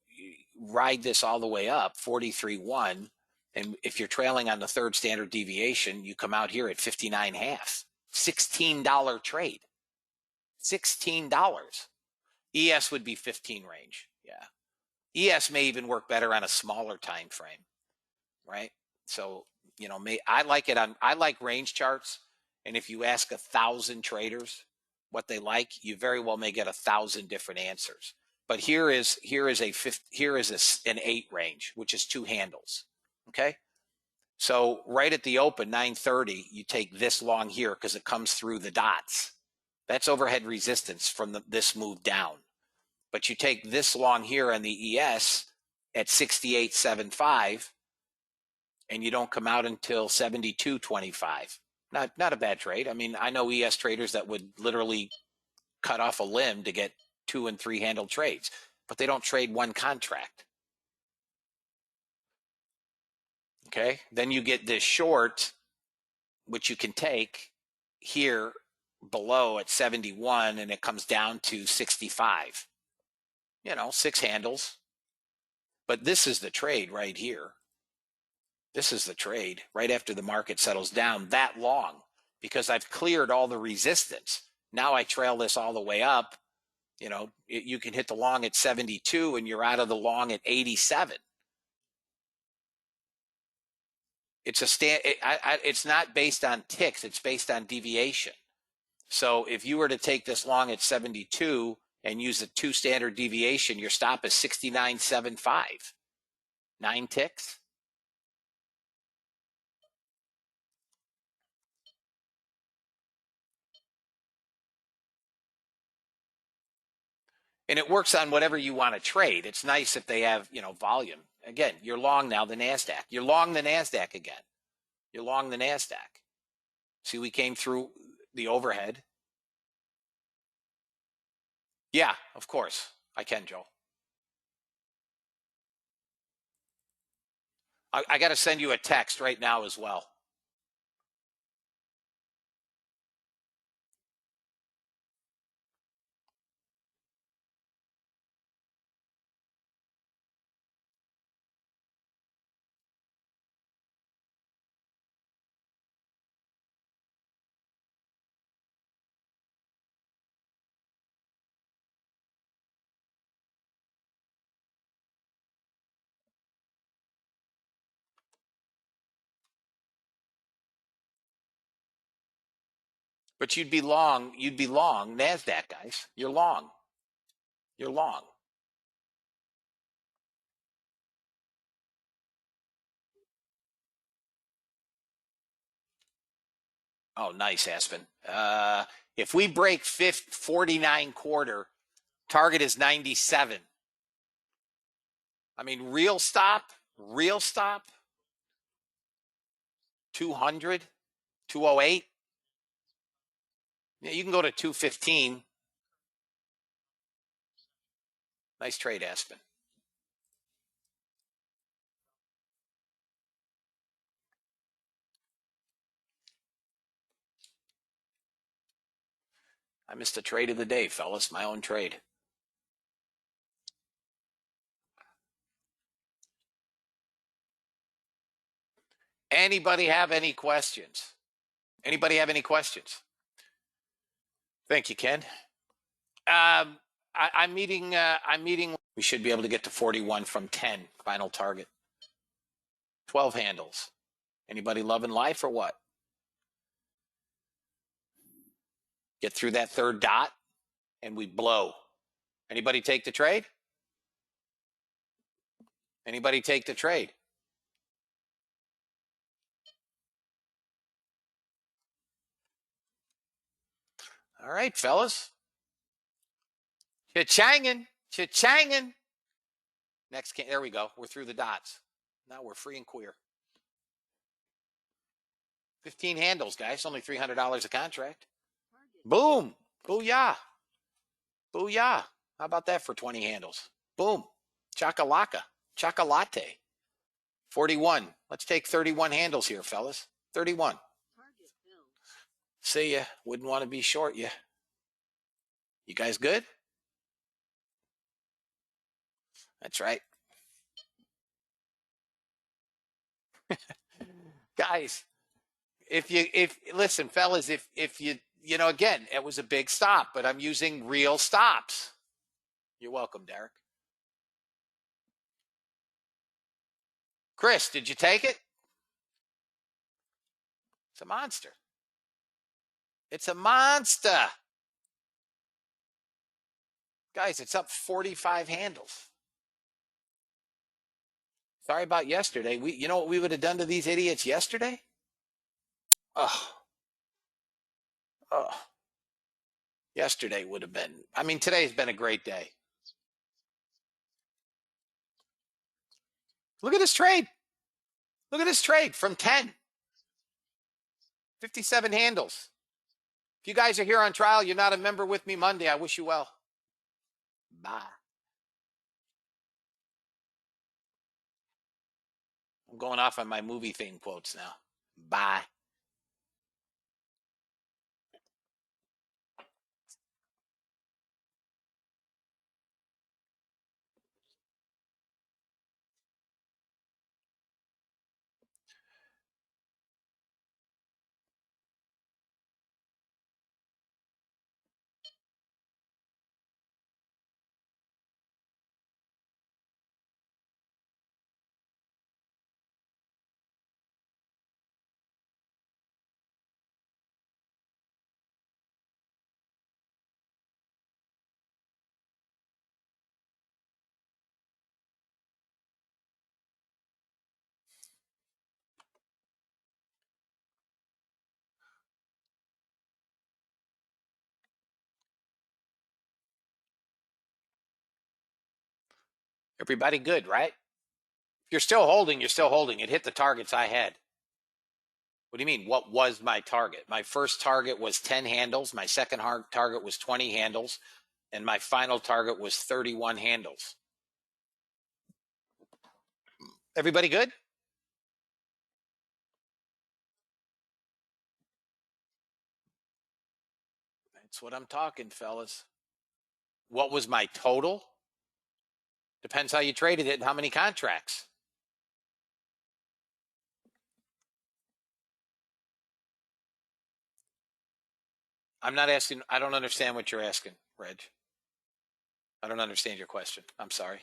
ride this all the way up, 43.1. And if you're trailing on the 3rd standard deviation, you come out here at 59.5. $16 trade. $16. ES would be 15 range. Yeah. ES may even work better on a smaller time frame, right? So, I like range charts. And if you ask 1,000 traders what they like, you very well may get 1,000 different answers. But here is an 8 range, which is 2 handles. Okay. So right at the open, 9:30, you take this long here because it comes through the dots. That's overhead resistance from this move down. But you take this long here on the ES at 68.75, and you don't come out until 72.25. Not a bad trade. I mean, I know ES traders that would literally cut off a limb to get 2 and 3 handle trades, but they don't trade one contract. Okay. Then you get this short, which you can take here below at 71, and it comes down to 65. 6 handles. But this is the trade right here. This is the trade right after the market settles down that long, because I've cleared all the resistance. Now I trail this all the way up. You can hit the long at 72 and you're out of the long at 87. It's it's not based on ticks. It's based on deviation. So if you were to take this long at 72 and use a 2 standard deviation, your stop is 69.75. 9 ticks. And it works on whatever you want to trade. It's nice if they have, volume. Again, you're long now the NASDAQ. You're long the NASDAQ again. You're long the NASDAQ. See, we came through the overhead. Yeah, of course. I can, Joe. I got to send you a text right now as well. But you'd be long NASDAQ, guys. You're long. You're long. Oh, nice, Aspen. If we break 49 quarter, target is 97. I mean, real stop, 200, 208. Yeah, you can go to 215. Nice trade, Aspen. I missed a trade of the day, fellas. My own trade. Anybody have any questions? Anybody have any questions? Thank you, Ken. I'm meeting. We should be able to get to 41 from 10. Final target. 12 handles. Anybody loving life or what? Get through that third dot and we blow. Anybody take the trade? Anybody take the trade? All right, fellas. Cha-changin'. Cha-changin'. Next, there we go. We're through the dots. Now we're free and queer. 15 handles, guys. Only $300 a contract. Boom. Booyah. Booyah. How about that for 20 handles? Boom. Chakalaka. Chocolate. 41. Let's take 31 handles here, fellas. 31. Target filled. See ya. Wouldn't want to be short you. You guys good? That's right. Guys, listen, fellas, if you again, it was a big stop, but I'm using real stops. You're welcome, Derek. Chris, did you take it? It's a monster. It's a monster. Guys, it's up 45 handles. Sorry about yesterday. You know what we would have done to these idiots yesterday? Oh. Yesterday would have been. I mean, today's been a great day. Look at this trade. Look at this trade from 10. 57 handles. If you guys are here on trial, you're not a member with me Monday. I wish you well. Bye. I'm going off on my movie theme quotes now. Bye. Everybody good, right? If you're still holding, you're still holding. It hit the targets I had. What do you mean? What was my target? My first target was 10 handles. My second target was 20 handles. And my final target was 31 handles. Everybody good? That's what I'm talking, fellas. What was my total? Depends how you traded it and how many contracts. I'm not asking, I don't understand what you're asking, Reg. I don't understand your question. I'm sorry.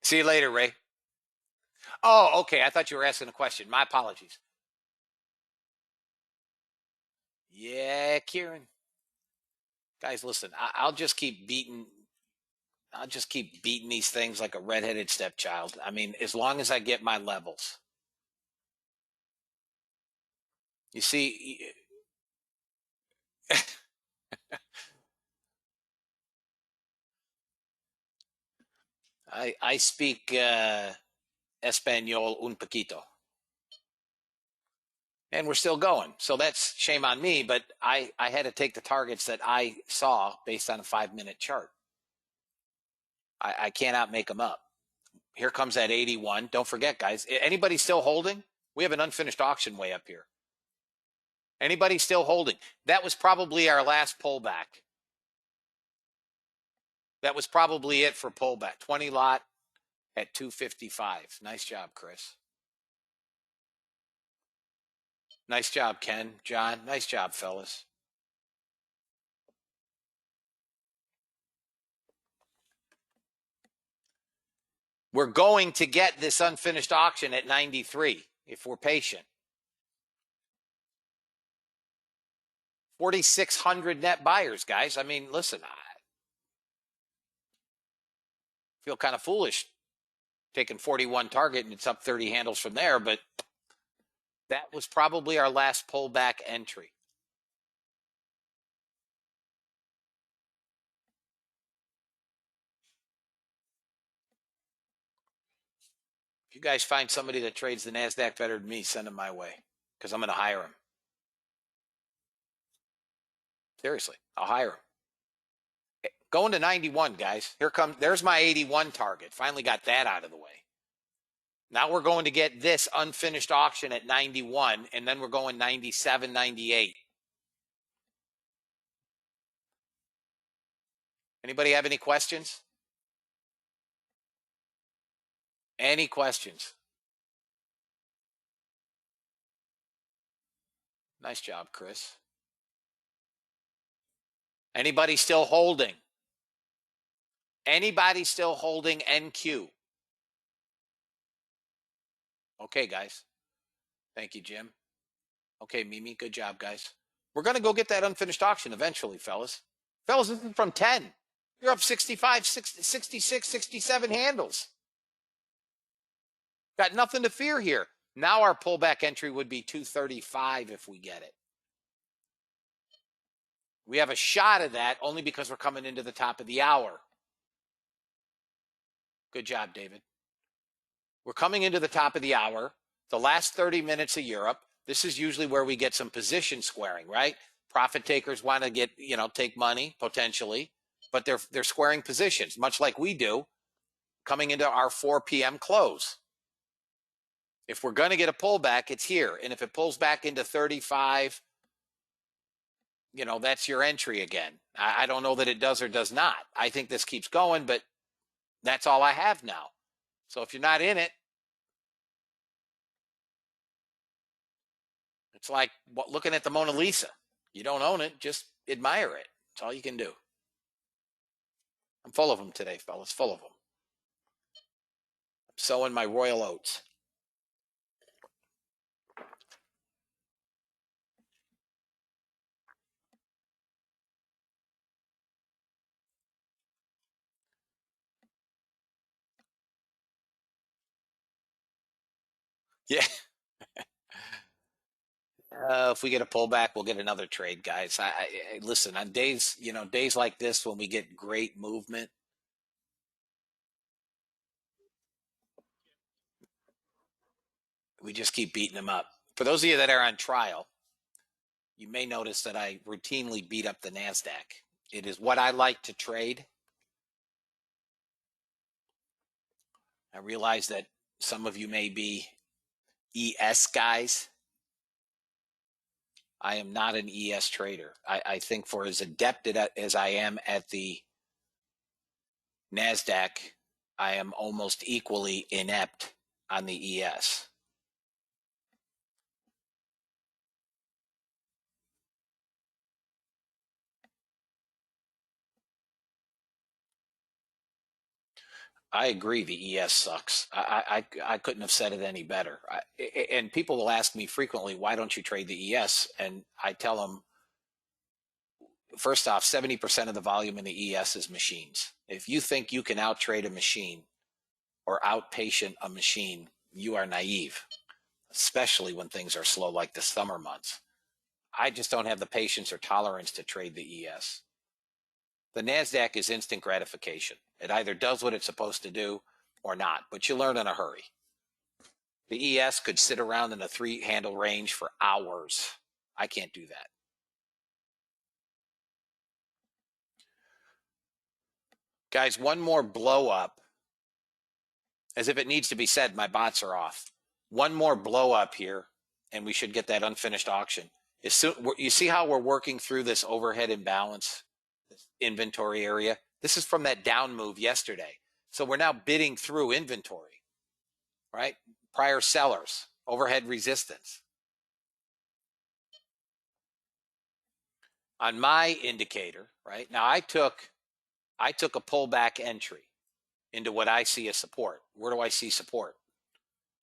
See you later, Ray. Oh, okay. I thought you were asking a question. My apologies. Yeah, Kieran. Guys, listen, I'll just keep beating. I'll just keep beating these things like a redheaded stepchild. I mean, as long as I get my levels. You see, I speak Espanol un poquito. And we're still going. So that's shame on me, but I had to take the targets that I saw based on a 5-minute chart. I cannot make them up. Here comes that 81. Don't forget, guys. Anybody still holding? We have an unfinished auction way up here. Anybody still holding? That was probably our last pullback. That was probably it for pullback. 20 lot at 255. Nice job, Chris. Nice job, Ken. John, nice job, fellas. We're going to get this unfinished auction at 93 if we're patient. 4,600 net buyers, guys. I mean, listen, I feel kind of foolish taking 41 target and it's up 30 handles from there, but that was probably our last pullback entry. If you guys find somebody that trades the NASDAQ better than me, send them my way because I'm going to hire them. Seriously, I'll hire them. Going to 91, guys. There's my 81 target. Finally got that out of the way. Now we're going to get this unfinished auction at 91, and then we're going 97, 98. Anybody have any questions? Any questions? Nice job, Chris. Anybody still holding? Anybody still holding NQ? Okay, guys. Thank you, Jim. Okay, Mimi, good job, guys. We're going to go get that unfinished auction eventually, fellas. Fellas, this is from 10. You're up 65, 60, 66, 67 handles. Got nothing to fear here. Now our pullback entry would be 235 if we get it. We have a shot of that only because we're coming into the top of the hour. Good job, David. We're coming into the top of the hour. The last 30 minutes of Europe. This is usually where we get some position squaring, right? Profit takers want to get, take money potentially, but they're squaring positions, much like we do coming into our 4 p.m. close. If we're going to get a pullback, it's here. And if it pulls back into 35, that's your entry again. I don't know that it does or does not. I think this keeps going, but that's all I have now. So if you're not in it, it's like looking at the Mona Lisa. You don't own it, just admire it. That's all you can do. I'm full of them today, fellas, full of them. I'm sowing my royal oats. Yeah. If we get a pullback, we'll get another trade, guys. Listen, on days, days like this when we get great movement, we just keep beating them up. For those of you that are on trial, you may notice that I routinely beat up the NASDAQ. It is what I like to trade. I realize that some of you may be ES guys. I am not an ES trader. I think for as adept as I am at the NASDAQ, I am almost equally inept on the ES. I agree. The ES sucks. I couldn't have said it any better. And people will ask me frequently, why don't you trade the ES? And I tell them, first off, 70% of the volume in the ES is machines. If you think you can out trade a machine or outpatient a machine, you are naive, especially when things are slow like the summer months. I just don't have the patience or tolerance to trade the ES. The NASDAQ is instant gratification. It either does what it's supposed to do or not, but you learn in a hurry. The ES could sit around in a 3-handle range for hours. I can't do that. Guys, one more blow up. As if it needs to be said, my bots are off. One more blow up here, and we should get that unfinished auction. You see how we're working through this overhead imbalance, this inventory area? This is from that down move yesterday. So we're now bidding through inventory, right? Prior sellers, overhead resistance. On my indicator, right? Now I took a pullback entry into what I see as support. Where do I see support?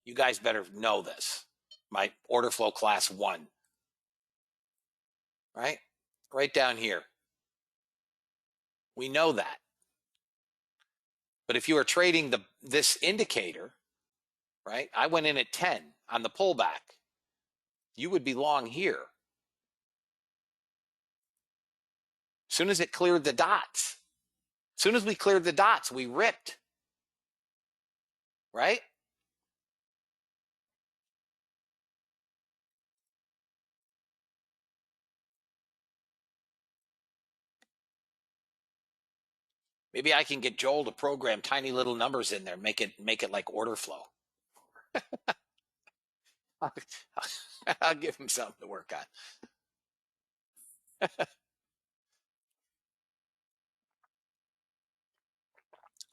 You guys better know this. My order flow class 1. Right? Right down here. We know that. But if you are trading this indicator, right? I went in at 10 on the pullback. You would be long here. As soon as it cleared the dots, as soon as we cleared the dots, we ripped. Right? Maybe I can get Joel to program tiny little numbers in there, make it like order flow. I'll give him something to work on.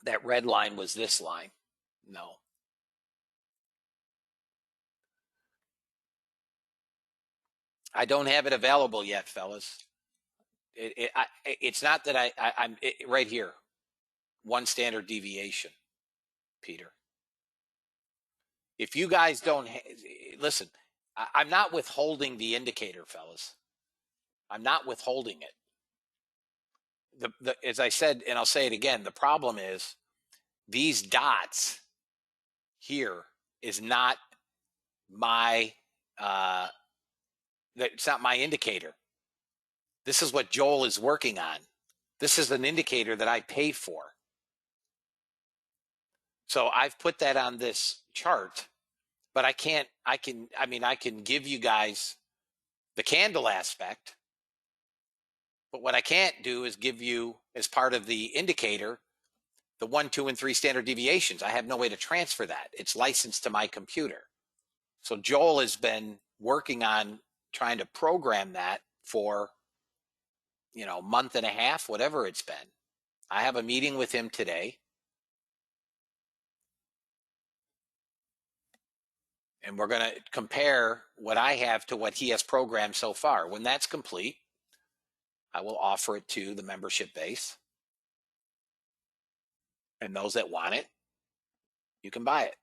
That red line was this line. No. I don't have it available yet, fellas. It's not that I'm right here. One standard deviation, Peter. If you guys don't listen, I'm not withholding the indicator, fellas. I'm not withholding it. As I said, and I'll say it again, the problem is these dots here is not my it's not my indicator. This is what Joel is working on. This is an indicator that I pay for. So I've put that on this chart, but I can give you guys the candle aspect, but what I can't do is give you, as part of the indicator, the 1, 2, and 3 standard deviations. I have no way to transfer that. It's licensed to my computer. So Joel has been working on trying to program that for, month and a half, whatever it's been. I have a meeting with him today. And we're going to compare what I have to what he has programmed so far. When that's complete, I will offer it to the membership base. And those that want it, you can buy it.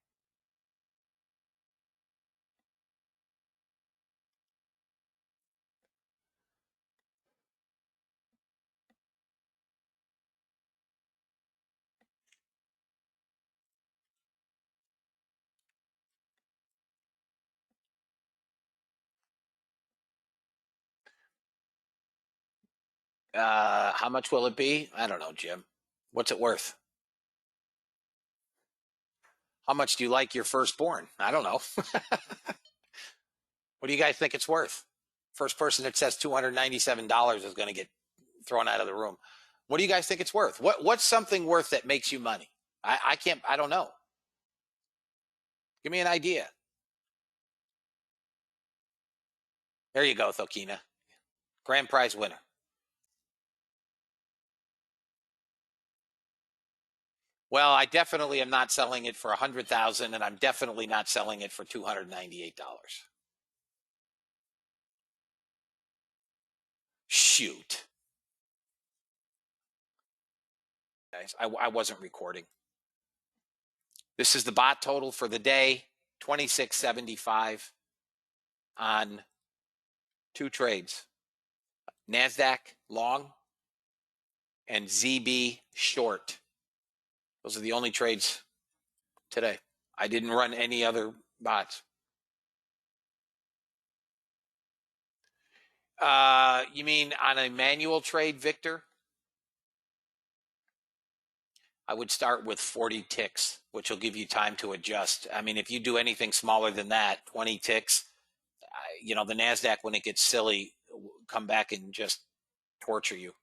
How much will it be? I don't know, Jim. What's it worth? How much do you like your firstborn? I don't know. What do you guys think it's worth? First person that says $297 is going to get thrown out of the room. What do you guys think it's worth? What's something worth that makes you money? I can't, I don't know. Give me an idea. There you go, Thokina. Grand prize winner. Well, I definitely am not selling it for $100,000, and I'm definitely not selling it for $298. Shoot. Guys, I wasn't recording. This is the bot total for the day, 2675 on 2 trades. NASDAQ long and ZB short. Those are the only trades today. I didn't run any other bots. You mean on a manual trade, Victor? I would start with 40 ticks, which will give you time to adjust. I mean, if you do anything smaller than that, 20 ticks, the NASDAQ, when it gets silly, will come back and just torture you.